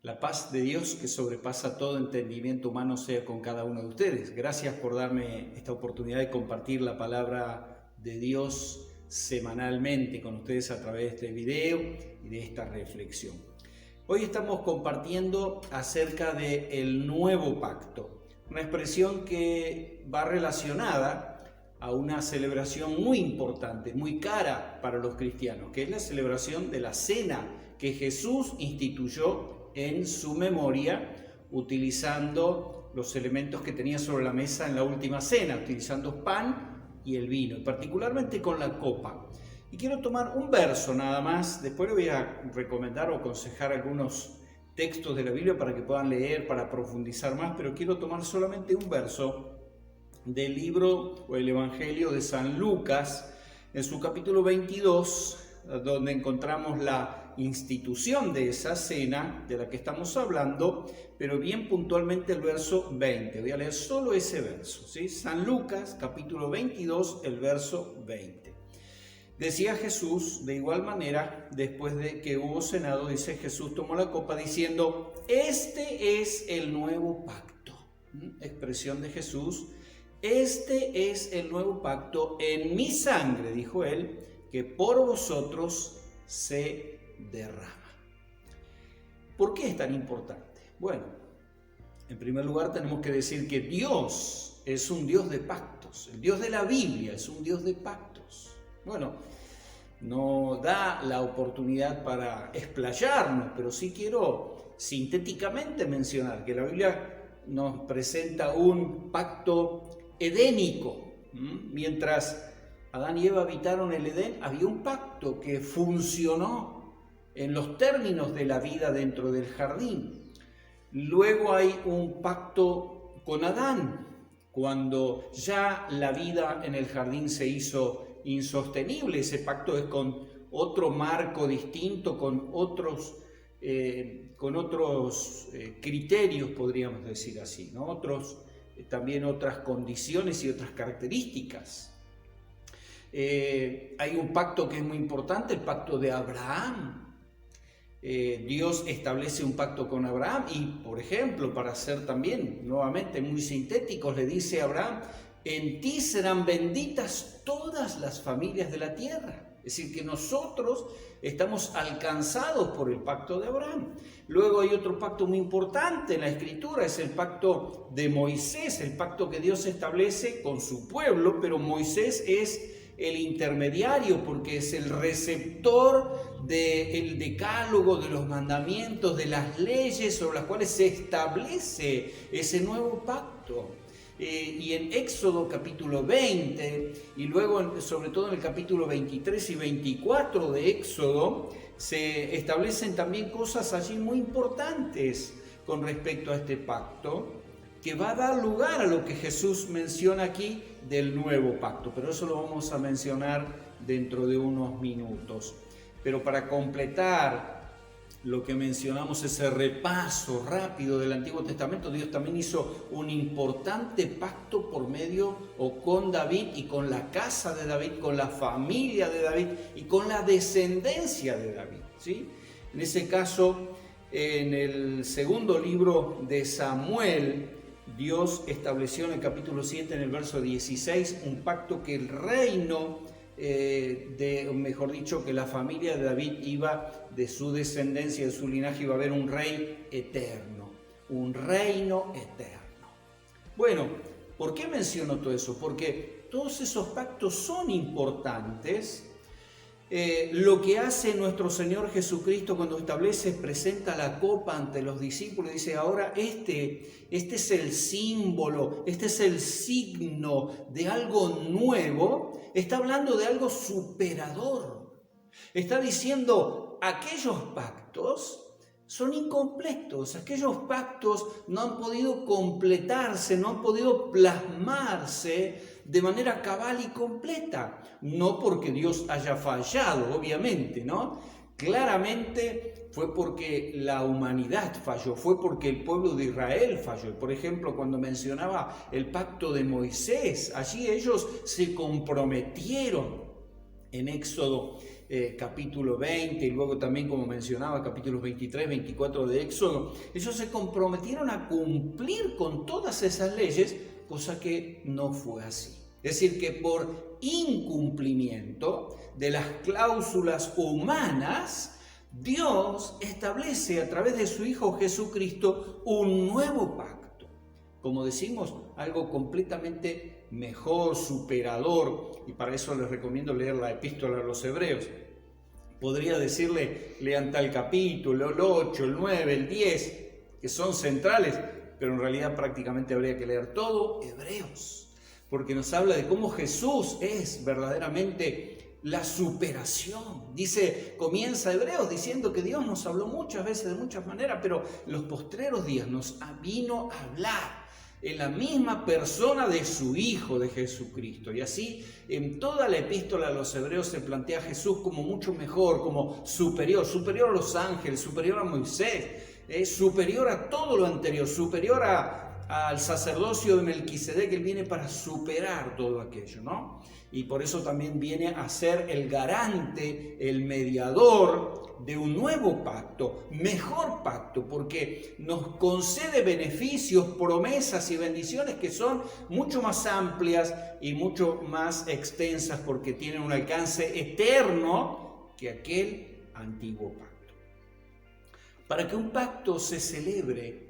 La paz de Dios que sobrepasa todo entendimiento humano sea con cada uno de ustedes. Gracias por darme esta oportunidad de compartir la palabra de Dios semanalmente con ustedes a través de este video y de esta reflexión. Hoy estamos compartiendo acerca del nuevo pacto, una expresión que va relacionada a una celebración muy importante, muy cara para los cristianos, que es la celebración de la cena que Jesús instituyó en su memoria, utilizando los elementos que tenía sobre la mesa en la última cena, utilizando pan y el vino, y particularmente con la copa. Y quiero tomar un verso nada más, después les voy a recomendar o aconsejar algunos textos de la Biblia para que puedan leer, para profundizar más, pero quiero tomar solamente un verso del libro o el Evangelio de San Lucas, en su capítulo 22, donde encontramos la institución de esa cena de la que estamos hablando, pero bien puntualmente el verso 20. Voy a leer solo ese verso, ¿sí? San Lucas, capítulo 22, el verso 20. Decía Jesús, de igual manera, después de que hubo cenado, dice Jesús tomó la copa diciendo, este es el nuevo pacto. Expresión de Jesús, este es el nuevo pacto en mi sangre, dijo él, que por vosotros se derrama. ¿Por qué es tan importante? Bueno, en primer lugar tenemos que decir que Dios es un Dios de pactos. El Dios de la Biblia es un Dios de pactos. Bueno, no da la oportunidad para explayarnos, pero sí quiero sintéticamente mencionar que la Biblia nos presenta un pacto edénico. Mientras Adán y Eva habitaron el Edén, había un pacto que funcionó en los términos de la vida dentro del jardín. Luego hay un pacto con Adán, cuando ya la vida en el jardín se hizo insostenible. Ese pacto es con otro marco distinto, con otros criterios, podríamos decir así, ¿no? También otras condiciones y otras características. Hay un pacto que es muy importante, el pacto de Abraham. Dios establece un pacto con Abraham y, por ejemplo, para ser también nuevamente muy sintéticos, le dice a Abraham, en ti serán benditas todas las familias de la tierra. Es decir, que nosotros estamos alcanzados por el pacto de Abraham. Luego hay otro pacto muy importante en la Escritura, es el pacto de Moisés, el pacto que Dios establece con su pueblo, pero Moisés es el intermediario porque es el receptor del decálogo, de los mandamientos, de las leyes sobre las cuales se establece ese nuevo pacto. Y en Éxodo capítulo 20 y luego sobre todo en el capítulo 23 y 24 de Éxodo se establecen también cosas allí muy importantes con respecto a este pacto que va a dar lugar a lo que Jesús menciona aquí del nuevo pacto, pero eso lo vamos a mencionar dentro de unos minutos. Pero para completar lo que mencionamos, ese repaso rápido del Antiguo Testamento, Dios también hizo un importante pacto por medio o con David y con la casa de David, con la familia de David y con la descendencia de David, ¿sí? En ese caso, en el segundo libro de Samuel, Dios estableció en el capítulo 7, en el verso 16, un pacto que el reino que la familia de David iba, de su descendencia, de su linaje, iba a haber un rey eterno, un reino eterno. Bueno, ¿por qué menciono todo eso? Porque todos esos pactos son importantes. Lo que hace nuestro Señor Jesucristo cuando presenta la copa ante los discípulos, dice, ahora este es el símbolo, este es el signo de algo nuevo, está hablando de algo superador. Está diciendo, aquellos pactos son incompletos, aquellos pactos no han podido completarse, no han podido plasmarse de manera cabal y completa. No porque Dios haya fallado, obviamente, ¿no? Claramente fue porque la humanidad falló, fue porque el pueblo de Israel falló. Por ejemplo, cuando mencionaba el pacto de Moisés, allí ellos se comprometieron en Éxodo capítulo 20 y luego también, como mencionaba, capítulos 23, 24 de Éxodo, ellos se comprometieron a cumplir con todas esas leyes, cosa que no fue así. Es decir, que por incumplimiento de las cláusulas humanas, Dios establece a través de su Hijo Jesucristo un nuevo pacto. Como decimos, algo completamente mejor, superador, y para eso les recomiendo leer la epístola a los Hebreos. Podría decirle, lean tal capítulo, el 8, el 9, el 10, que son centrales, pero en realidad prácticamente habría que leer todo Hebreos, porque nos habla de cómo Jesús es verdaderamente la superación. Comienza Hebreos diciendo que Dios nos habló muchas veces de muchas maneras, pero en los postreros días nos vino a hablar en la misma persona de su Hijo, de Jesucristo. Y así en toda la epístola a los Hebreos se plantea a Jesús como mucho mejor, como superior a los ángeles, superior a Moisés, superior a todo lo anterior, superior al sacerdocio de Melquisedec. Él viene para superar todo aquello, ¿no? Y por eso también viene a ser el garante, el mediador de un nuevo pacto, mejor pacto, porque nos concede beneficios, promesas y bendiciones que son mucho más amplias y mucho más extensas, porque tienen un alcance eterno que aquel antiguo pacto. Para que un pacto se celebre,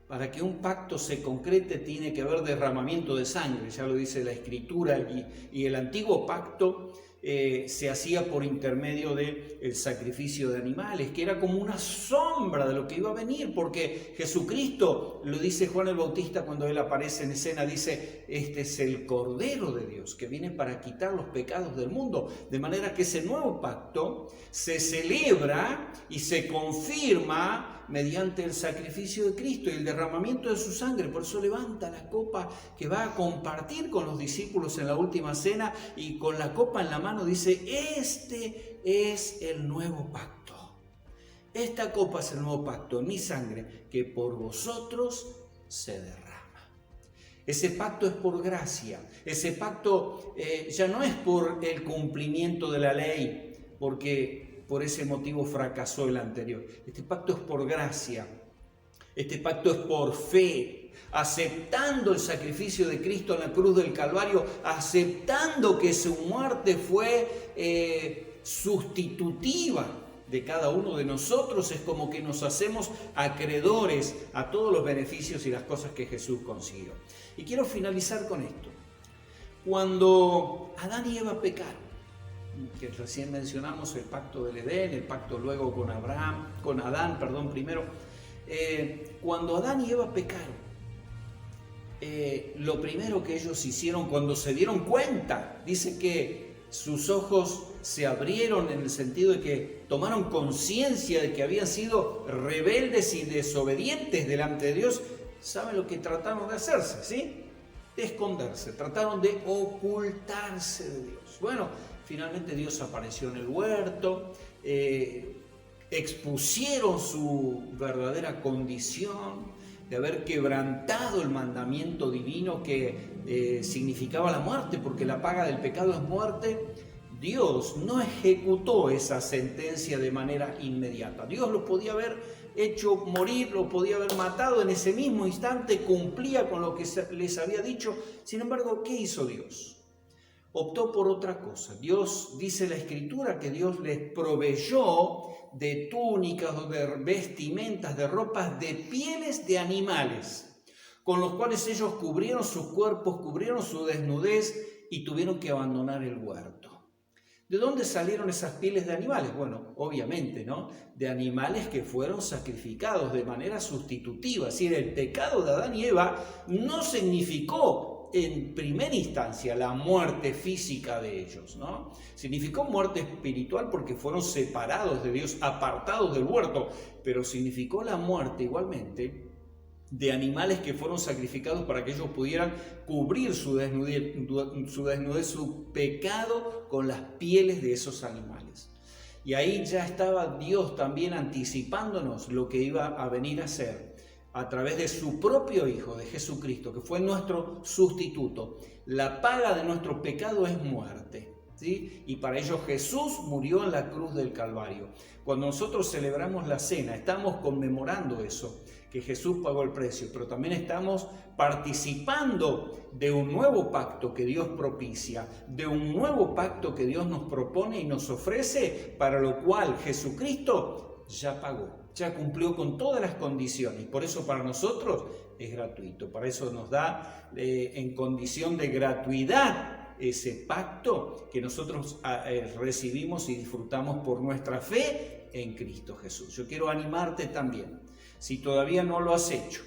para que un pacto se concrete, tiene que haber derramamiento de sangre, ya lo dice la Escritura, y el antiguo pacto se hacía por intermedio del sacrificio de animales, que era como una sombra de lo que iba a venir, porque Jesucristo, lo dice Juan el Bautista cuando él aparece en escena, dice: este es el Cordero de Dios que viene para quitar los pecados del mundo, de manera que ese nuevo pacto se celebra y se confirma mediante el sacrificio de Cristo y el derramamiento de su sangre. Por eso levanta la copa que va a compartir con los discípulos en la última cena, y con la copa en la mano dice: este es el nuevo pacto. Esta copa es el nuevo pacto en mi sangre, que por vosotros se derrama. Ese pacto es por gracia. Ese pacto ya no es por el cumplimiento de la ley, porque por ese motivo fracasó el anterior. Este pacto es por gracia. Este pacto es por fe, aceptando el sacrificio de Cristo en la cruz del Calvario, aceptando que su muerte fue sustitutiva de cada uno de nosotros. Es como que nos hacemos acreedores a todos los beneficios y las cosas que Jesús consiguió. Y quiero finalizar con esto. Cuando Adán y Eva pecaron, que recién mencionamos, el pacto del Edén, el pacto luego con Adán primero. Cuando Adán y Eva pecaron, lo primero que ellos hicieron cuando se dieron cuenta, dice que sus ojos se abrieron, en el sentido de que tomaron conciencia de que habían sido rebeldes y desobedientes delante de Dios. ¿Saben lo que trataron de hacerse? ¿Sí? De esconderse, trataron de ocultarse de Dios. Bueno, finalmente Dios apareció en el huerto, expusieron su verdadera condición de haber quebrantado el mandamiento divino que significaba la muerte, porque la paga del pecado es muerte. Dios no ejecutó esa sentencia de manera inmediata. Dios lo podía haber hecho morir, lo podía haber matado en ese mismo instante, cumplía con lo que les había dicho. Sin embargo, ¿qué hizo Dios? Optó por otra cosa. Dios, dice la Escritura, que Dios les proveyó de túnicas o de vestimentas, de ropas de pieles de animales, con los cuales ellos cubrieron sus cuerpos, cubrieron su desnudez y tuvieron que abandonar el huerto. ¿De dónde salieron esas pieles de animales? Bueno, obviamente, ¿no? De animales que fueron sacrificados de manera sustitutiva. Es decir, el pecado de Adán y Eva no significó en primera instancia la muerte física de ellos, ¿no? Significó muerte espiritual porque fueron separados de Dios, apartados del huerto, pero significó la muerte igualmente de animales que fueron sacrificados para que ellos pudieran cubrir su desnudez, su pecado, con las pieles de esos animales. Y ahí ya estaba Dios también anticipándonos lo que iba a venir a hacer a través de su propio Hijo, de Jesucristo, que fue nuestro sustituto. La paga de nuestro pecado es muerte. ¿sí? Y para ello Jesús murió en la cruz del Calvario. Cuando nosotros celebramos la cena, estamos conmemorando eso, que Jesús pagó el precio, pero también estamos participando de un nuevo pacto que Dios propicia, de un nuevo pacto que Dios nos propone y nos ofrece, para lo cual Jesucristo ya pagó, ya cumplió con todas las condiciones. Por eso para nosotros es gratuito, para eso nos da en condición de gratuidad ese pacto que nosotros recibimos y disfrutamos por nuestra fe en Cristo Jesús. Yo quiero animarte también, si todavía no lo has hecho,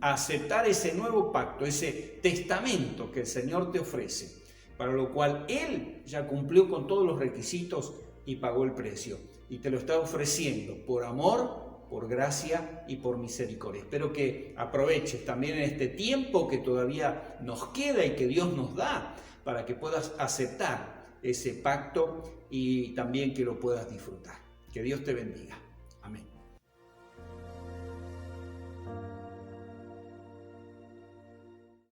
a aceptar ese nuevo pacto, ese testamento que el Señor te ofrece, para lo cual Él ya cumplió con todos los requisitos y pagó el precio, y te lo está ofreciendo por amor, por gracia y por misericordia. Espero que aproveches también en este tiempo que todavía nos queda y que Dios nos da, para que puedas aceptar ese pacto y también que lo puedas disfrutar. Que Dios te bendiga. Amén.